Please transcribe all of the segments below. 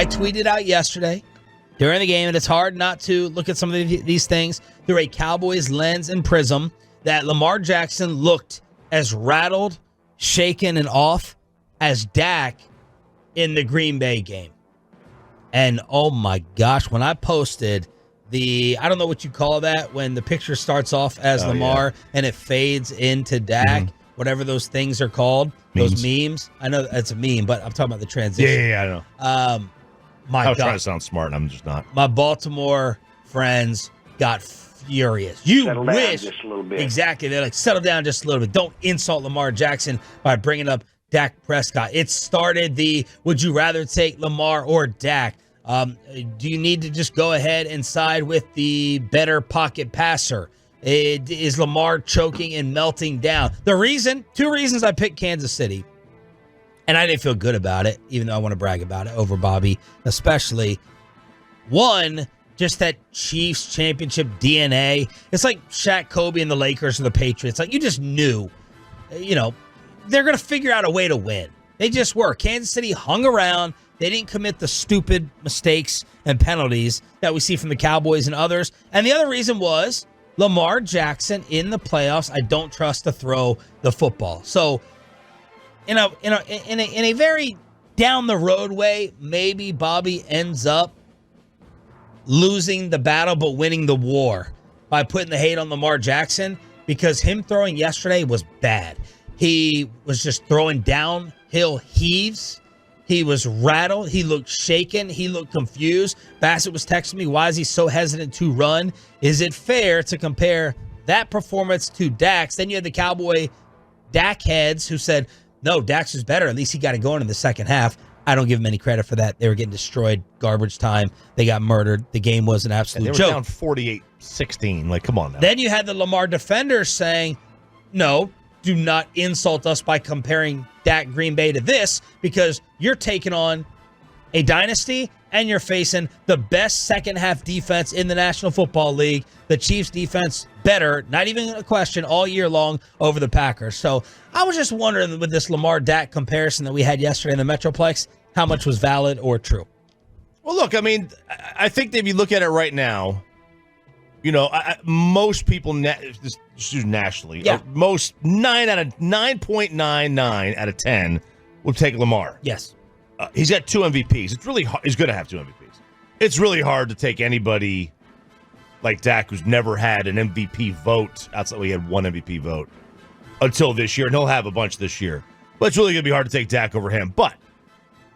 I tweeted out yesterday during the game, and it's hard not to look at some of these things through a Cowboys lens and prism, that Lamar Jackson looked as rattled, shaken, and off as Dak in the Green Bay game. And oh my gosh, when I posted I don't know what you call that, when the picture starts off as Lamar and it fades into Dak, whatever those things are called, those memes. I know that's a meme, but I'm talking about the transition. Yeah, I know. My I was God. trying to sound smart, and I'm just not. My Baltimore friends got furious. You Settle wish. down just a little bit. Exactly. They're like, settle down just a little bit. Don't insult Lamar Jackson by bringing up Dak Prescott. It started would you rather take Lamar or Dak? Do you need to just go ahead and side with the better pocket passer? Is Lamar choking and melting down? Two reasons I picked Kansas City, and I didn't feel good about it, even though I want to brag about it over Boby, especially. One, just that Chiefs championship DNA. It's like Shaq, Kobe, and the Lakers or the Patriots. Like, you just knew, they're going to figure out a way to win. They just were. Kansas City hung around. They didn't commit the stupid mistakes and penalties that we see from the Cowboys and others. And the other reason was Lamar Jackson in the playoffs. I don't trust to throw the football. So in a very down the road way, maybe Boby ends up losing the battle but winning the war by putting the hate on Lamar Jackson, because him throwing yesterday was bad. He was just throwing downhill heaves. He was rattled. He looked shaken. He looked confused. Bassett was texting me, why is he so hesitant to run? Is it fair to compare that performance to Dak's? Then you had the Cowboy Dak heads who said, no, Dak's is better. At least he got it going in the second half. I don't give him any credit for that. They were getting destroyed. Garbage time. They got murdered. The game was an absolute joke. They were down 48-16. Like, come on now. Then you had the Lamar defenders saying, no, do not insult us by comparing Dak Green Bay to this, because you're taking on a dynasty and you're facing the best second half defense in the National Football League. The Chiefs defense better, not even a question, all year long over the Packers. So I was just wondering, with this Lamar Dak comparison that we had yesterday in the Metroplex, how much was valid or true? Well, look, I mean, I think that if you look at it right now, most people just nationally, most 9.99 out of 10 will take Lamar. Yes. He's got 2 MVPs. It's really hard. He's going to have 2 MVPs. It's really hard to take anybody like Dak, who's never had an MVP vote outside. He had 1 MVP vote until this year, and he'll have a bunch this year. But it's really going to be hard to take Dak over him. But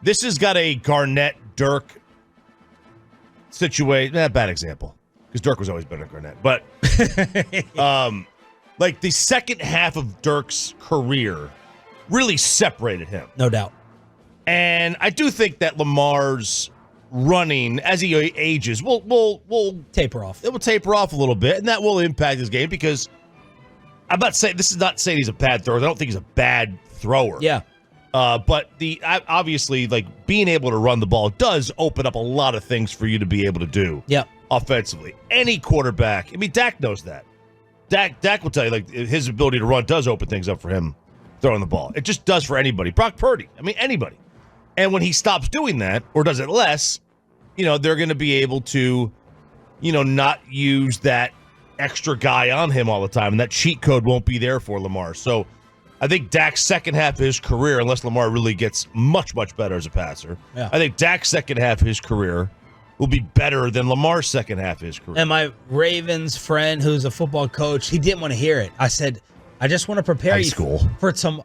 this has got a Garnett Dirk situation. Bad example, because Dirk was always better than Garnett. But like the second half of Dirk's career really separated him. No doubt. And I do think that Lamar's running, as he ages, will taper off. It will taper off a little bit, and that will impact his game, because I'm not saying, this is not saying he's a bad thrower. I don't think he's a bad thrower. Yeah. But obviously, like, being able to run the ball does open up a lot of things for you to be able to do. Yeah. Offensively. Any quarterback. I mean, Dak knows that. Dak will tell you, like, his ability to run does open things up for him throwing the ball. It just does for anybody. Brock Purdy. I mean, anybody. And when he stops doing that, or does it less, they're going to be able to, not use that extra guy on him all the time. And that cheat code won't be there for Lamar. So I think Dak's second half of his career, unless Lamar really gets much, much better as a passer, I think Dak's second half of his career will be better than Lamar's second half of his career. And my Ravens friend, who's a football coach, he didn't want to hear it. I said, I just want to prepare you for some...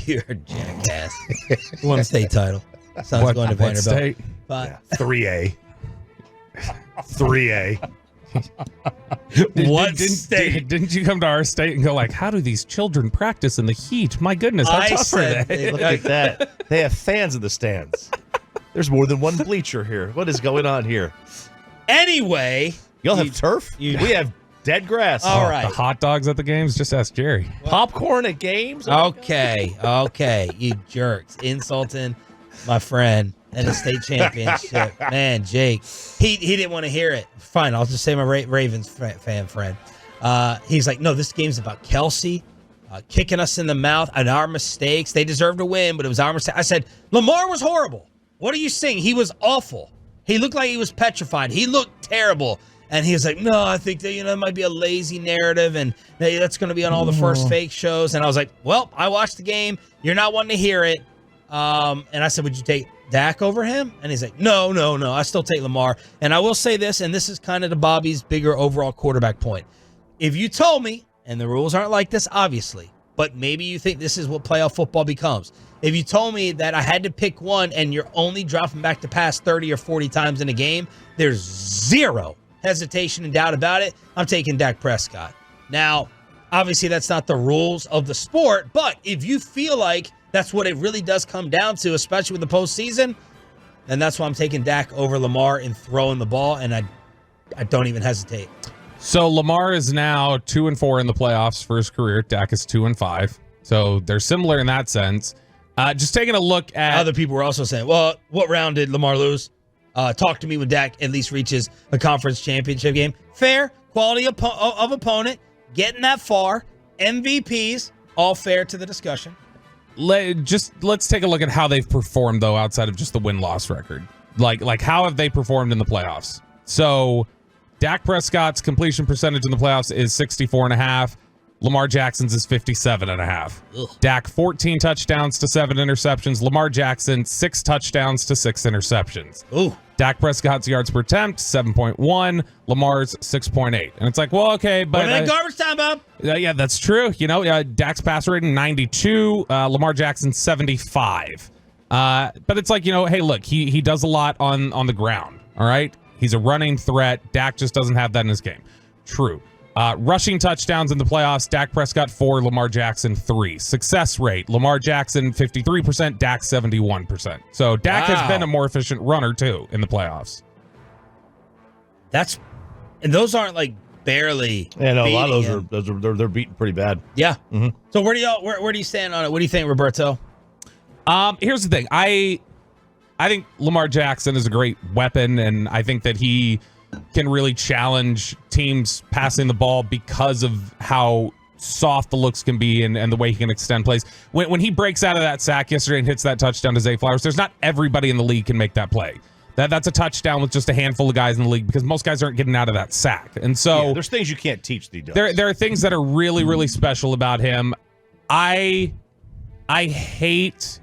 You're a jackass. One state title. Sounds going to Vanderbilt. State? But 3A. 3A. What state? Didn't you come to our state and go like, how do these children practice in the heat? My goodness, how tough are they? Look at that. They have fans in the stands. There's more than one bleacher here. What is going on here? Anyway. Y'all have turf? We have dead grass. All right. The hot dogs at the games? Just ask Jerry. Popcorn at games? Okay. You jerks. Insulting my friend in the state championship. Man, Jake. He didn't want to hear it. Fine, I'll just say my Ravens fan friend. He's like, no, this game's about Kelsey. kicking us in the mouth and our mistakes. They deserved to win, but it was our mistake. I said, Lamar was horrible. What are you saying? He was awful. He looked like he was petrified. He looked terrible. And he was like, no, I think that, it might be a lazy narrative, and that's going to be on all the first fake shows. And I was like, well, I watched the game. You're not wanting to hear it. And I said, would you take Dak over him? And he's like, no. I still take Lamar. And I will say this, and this is kind of to Bobby's bigger overall quarterback point. If you told me, and the rules aren't like this, obviously, but maybe you think this is what playoff football becomes. If you told me that I had to pick one and you're only dropping back to pass 30 or 40 times in a game, there's zero hesitation and doubt about it. I'm taking Dak Prescott. Now, obviously, that's not the rules of the sport, but if you feel like that's what it really does come down to, especially with the postseason, then that's why I'm taking Dak over Lamar and throwing the ball, and I don't even hesitate. So Lamar is now 2-4 in the playoffs for his career. Dak is 2-5. So they're similar in that sense. Just taking a look at other people were also saying, well, what round did Lamar lose? Talk to me when Dak at least reaches a conference championship game. Fair, quality of opponent, getting that far, MVPs, all fair to the discussion. Let's take a look at how they've performed, though, outside of just the win-loss record. Like how have they performed in the playoffs? So Dak Prescott's completion percentage in the playoffs is 64.5. Lamar Jackson's is 57.5. Dak 14 touchdowns to 7 interceptions. Lamar Jackson 6 touchdowns to 6 interceptions. Ooh. Dak Prescott's yards per attempt 7.1. Lamar's 6.8. And it's like, well, okay, but garbage time, Bob. Yeah, that's true. Dak's pass rating 92. Lamar Jackson 75. But it's like, hey, look, he does a lot on the ground. All right, he's a running threat. Dak just doesn't have that in his game. True. Rushing touchdowns in the playoffs, Dak Prescott 4, Lamar Jackson 3. Success rate, Lamar Jackson 53%, Dak 71%. So Dak has been a more efficient runner too in the playoffs. And those aren't like barely. Yeah, no, a lot of him. those are they're beaten pretty bad. Yeah. Mm-hmm. So where do you stand on it? What do you think, Roberto? Here's the thing. I think Lamar Jackson is a great weapon, and I think that he can really challenge teams passing the ball because of how soft the looks can be and the way he can extend plays. When he breaks out of that sack yesterday and hits that touchdown to Zay Flowers, there's not everybody in the league can make that play. That's a touchdown with just a handful of guys in the league because most guys aren't getting out of that sack. And so there's things you can't teach the does. There are things that are really, really special about him. I hate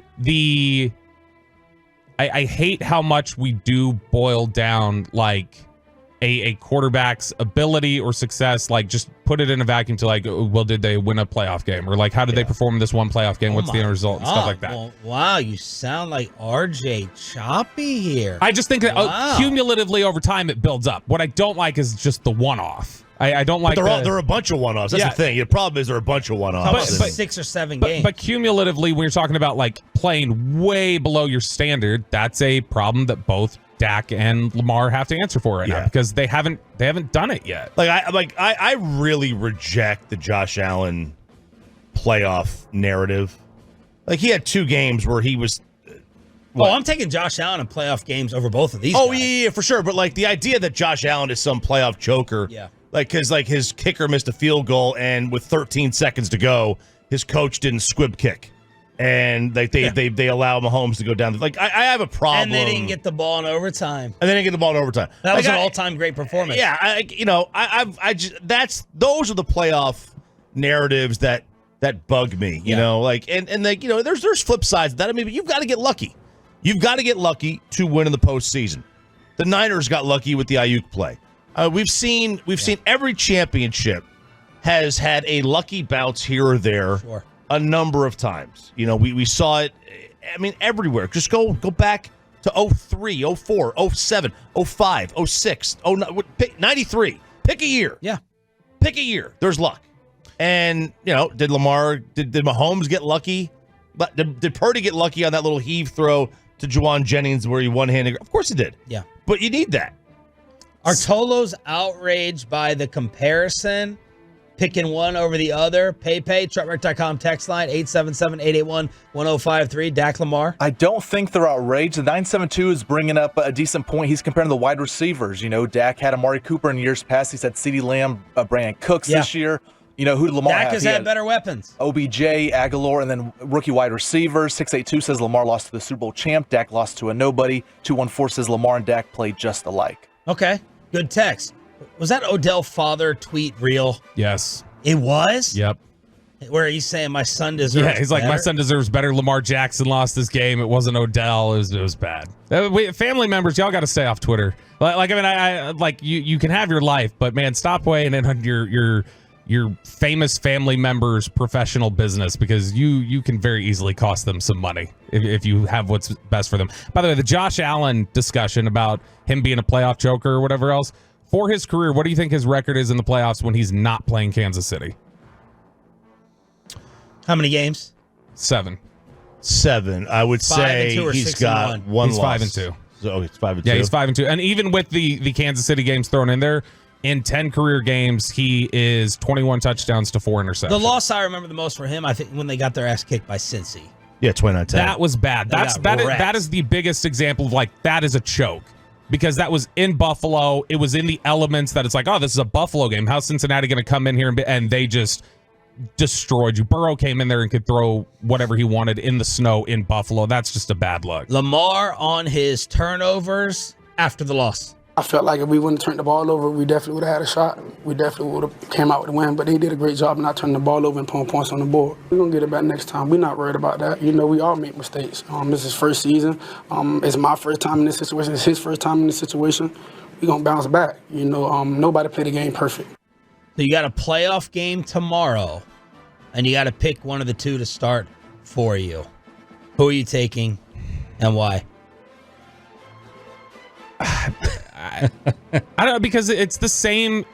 I hate how much we do boil down like a quarterback's ability or success, like just put it in a vacuum to like, well, did they win a playoff game? Or like, how did they perform in this one playoff game? What's the end result and stuff like that? Well, wow, you sound like RJ Choppy here. I just think that cumulatively over time it builds up. What I don't like is just the one-off. I don't like there are a bunch of one-offs. That's the thing. The problem is there are a bunch of one-offs. But 6 or 7 games. But cumulatively, when you're talking about like playing way below your standard, that's a problem that both Dak and Lamar have to answer for right now because they haven't done it yet. I really reject the Josh Allen playoff narrative. Like he had 2 games where he was. I'm taking Josh Allen in playoff games over both of these. Oh guys. yeah, for sure. But like the idea that Josh Allen is some playoff joker. Yeah. Like because like his kicker missed a field goal and with 13 seconds to go, his coach didn't squib kick. And they allow Mahomes to go down. Like I have a problem. And they didn't get the ball in overtime. That was an all-time great performance. Yeah, those are the playoff narratives that bug me. You know, like and there's flip sides of that. I mean, but you've got to get lucky. You've got to get lucky to win in the postseason. The Niners got lucky with the Ayuk play. We've seen every championship has had a lucky bounce here or there. Sure. A number of times. We saw it, I mean, everywhere. Just go back to 03, 04, 07, 05, 06, 93. Pick a year. Yeah. Pick a year. There's luck. And, did Mahomes get lucky? But did Purdy get lucky on that little heave throw to Juwan Jennings where he one-handed? Of course he did. Yeah. But you need that. Are Tolos outraged by the comparison? Picking one over the other. Truckwreck.com text line 877-881-1053. Dak Lamar. I don't think they're outraged. The 972 is bringing up a decent point. He's comparing the wide receivers. Dak had Amari Cooper in years past. He's had CeeDee Lamb, Brandon Cooks this year. You know, who did Lamar Dak have? has He had better weapons. OBJ, Aguilar, and then rookie wide receiver. 682 says Lamar lost to the Super Bowl champ. Dak lost to a nobody. 214 says Lamar and Dak played just alike. Okay, good text. Was that Odell father tweet real? Yes. It was? Yep. Where he's saying my son deserves Yeah, he's like, my better? son deserves better. Lamar Jackson lost this game. It wasn't Odell. It was bad. Family members, y'all got to stay off Twitter. Like, I mean, I like you can have your life, but man, stop weighing in on your famous family members' professional business, because you can very easily cost them some money if you have what's best for them. By the way, the Josh Allen discussion about him being a playoff joker or whatever else, for his career, what do you think his record is in the playoffs when he's not playing Kansas City? How many games? 7. 7. I would 5 say and 2 or he's 6 got and 1. one He's loss. 5 and 2. So it's 5 and 2. Yeah, he's 5 and 2. And even with the Kansas City games thrown in there, in 10 career games, he is 21 touchdowns to 4 interceptions. The loss I remember the most for him, I think, when they got their ass kicked by Cincy. Yeah, 29-10. That was bad. That is the biggest example of, like, that is a choke, because that was in Buffalo. It was in the elements that it's like, oh, this is a Buffalo game. How's Cincinnati going to come in here and they just destroyed you? Burrow came in there and could throw whatever he wanted in the snow in Buffalo. That's just a bad look. Lamar on his turnovers after the loss. I felt like if we wouldn't have turned the ball over, we definitely would have had a shot. We definitely would have came out with a win, but they did a great job not turning the ball over and putting points on the board. We're going to get it back next time. We're not worried about that. You know, we all make mistakes. This is his first season. It's my first time in this situation. It's his first time in this situation. We're going to bounce back. You know, nobody played the game perfect. So you got a playoff game tomorrow, and you got to pick one of the two to start for you. Who are you taking and why? I don't know, because it's the same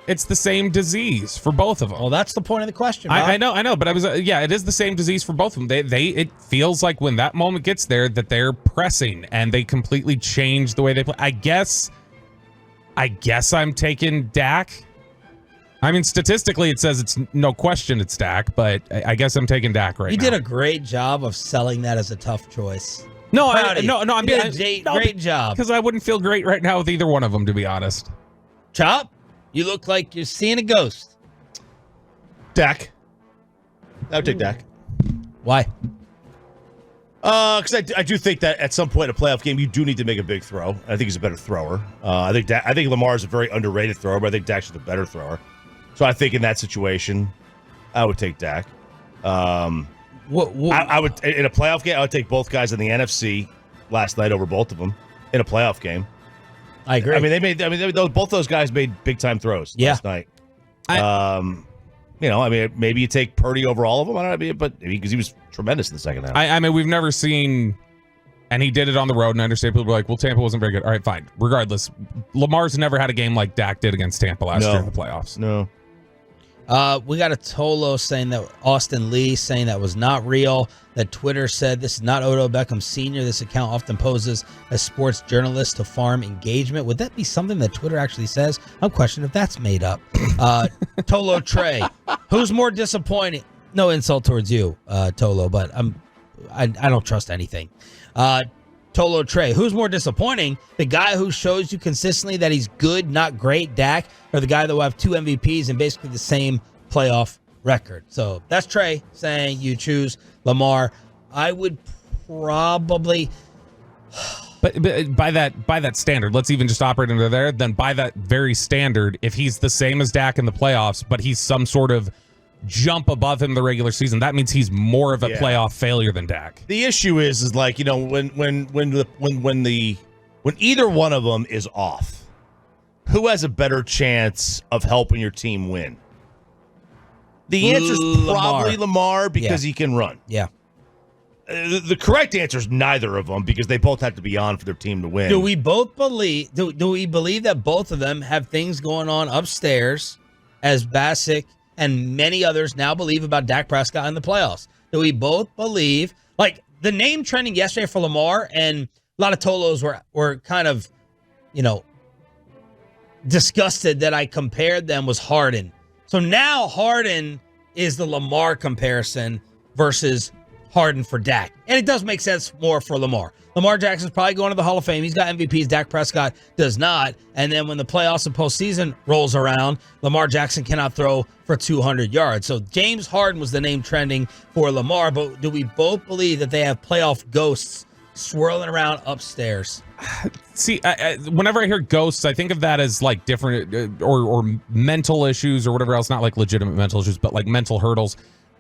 disease for both of them. Well, that's the point of the question. I know, but I was it is the same disease for both of them. It feels like when that moment gets there that they're pressing and they completely change the way they play. I guess I'm taking Dak. I mean, statistically, it says it's no question it's Dak, but I guess I'm taking Dak right now. You did a great job of selling that as a tough choice. No, I'm great job. Because I wouldn't feel great right now with either one of them, to be honest. Chop, you look like you're seeing a ghost. Dak. I would take Dak. Why? Because I do think that at some point in a playoff game, you do need to make a big throw. I think he's a better thrower. I think Lamar is a very underrated thrower, but I think Dak's just a better thrower. So I think in that situation, I would take Dak. I would, in a playoff game, I would take both guys in the NFC last night over both of them in a playoff game. I agree. I mean, both those guys made big time throws last night. Maybe you take Purdy over all of them. I don't know, but because he was tremendous in the second half. I mean, we've never seen, and he did it on the road, and I understand people are like, well, Tampa wasn't very good. All right, fine. Regardless, Lamar's never had a game like Dak did against Tampa last year in the playoffs. No. We got a Tolo saying that Austin Lee saying that was not real. That Twitter said this is not Odell Beckham Sr. This account often poses as sports journalists to farm engagement. Would that be something that Twitter actually says? I'm questioning if that's made up. Tolo Trey, who's more disappointing? No insult towards you, Tolo, but I don't trust anything. Tolo Trey, who's more disappointing? The guy who shows you consistently that he's good, not great, Dak, or the guy that will have 2 MVPs and basically the same playoff record? So that's Trey saying you choose Lamar. I would probably... But by that standard, let's even just operate under there. Then by that very standard, if he's the same as Dak in the playoffs, but he's some sort of jump above him in the regular season, that means he's more of a playoff failure than Dak. The issue is like, you know, when either one of them is off, who has a better chance of helping your team win? The answer is probably Lamar because he can run. Yeah. The correct answer is neither of them because they both have to be on for their team to win. Do we both believe? Do we believe that both of them have things going on upstairs, as Bassick and many others now believe about Dak Prescott in the playoffs? Do we both believe, like the name trending yesterday for Lamar, and a lot of Tolos were kind of, disgusted that I compared them, was Harden. So now Harden is the Lamar comparison versus Harden for Dak. And it does make sense more for Lamar. Lamar Jackson's probably going to the Hall of Fame. He's got MVPs. Dak Prescott does not. And then when the playoffs and postseason rolls around, Lamar Jackson cannot throw for 200 yards. So James Harden was the name trending for Lamar. But do we both believe that they have playoff ghosts swirling around upstairs? See, whenever I hear ghosts, I think of that as like different or mental issues or whatever else, not like legitimate mental issues, but like mental hurdles.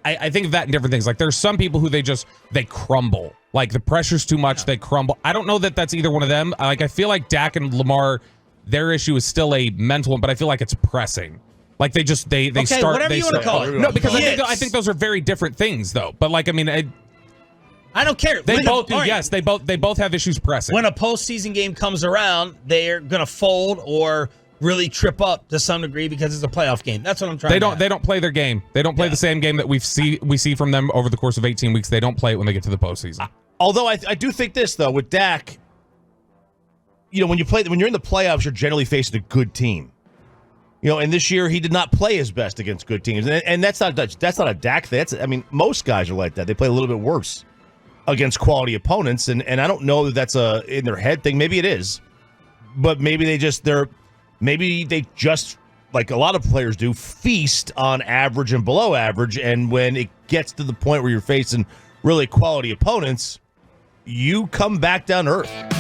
I think of that in different things. Like there's some people who they crumble. Like the pressure's too much, they crumble. I don't know that that's either one of them. Like I feel like Dak and Lamar, their issue is still a mental one, but I feel like it's pressing. Like they okay, start. Whatever you want to call it. No, because I think those are very different things, though. But like I mean, I don't care. They both do. Yes, they both have issues pressing. When a postseason game comes around, they're gonna fold or really trip up to some degree because it's a playoff game. That's what I'm trying. They don't play their game. They don't play the same game that we see from them over the course of 18 weeks. They don't play it when they get to the postseason. Although I do think this though with Dak, you know, when you're in the playoffs, you're generally facing a good team. You know, and this year he did not play his best against good teams, and that's not a Dak thing. I mean, most guys are like that. They play a little bit worse against quality opponents, and I don't know that that's a in their head thing. Maybe it is, but maybe they just like a lot of players do feast on average and below average, and when it gets to the point where you're facing really quality opponents, you come back down to earth.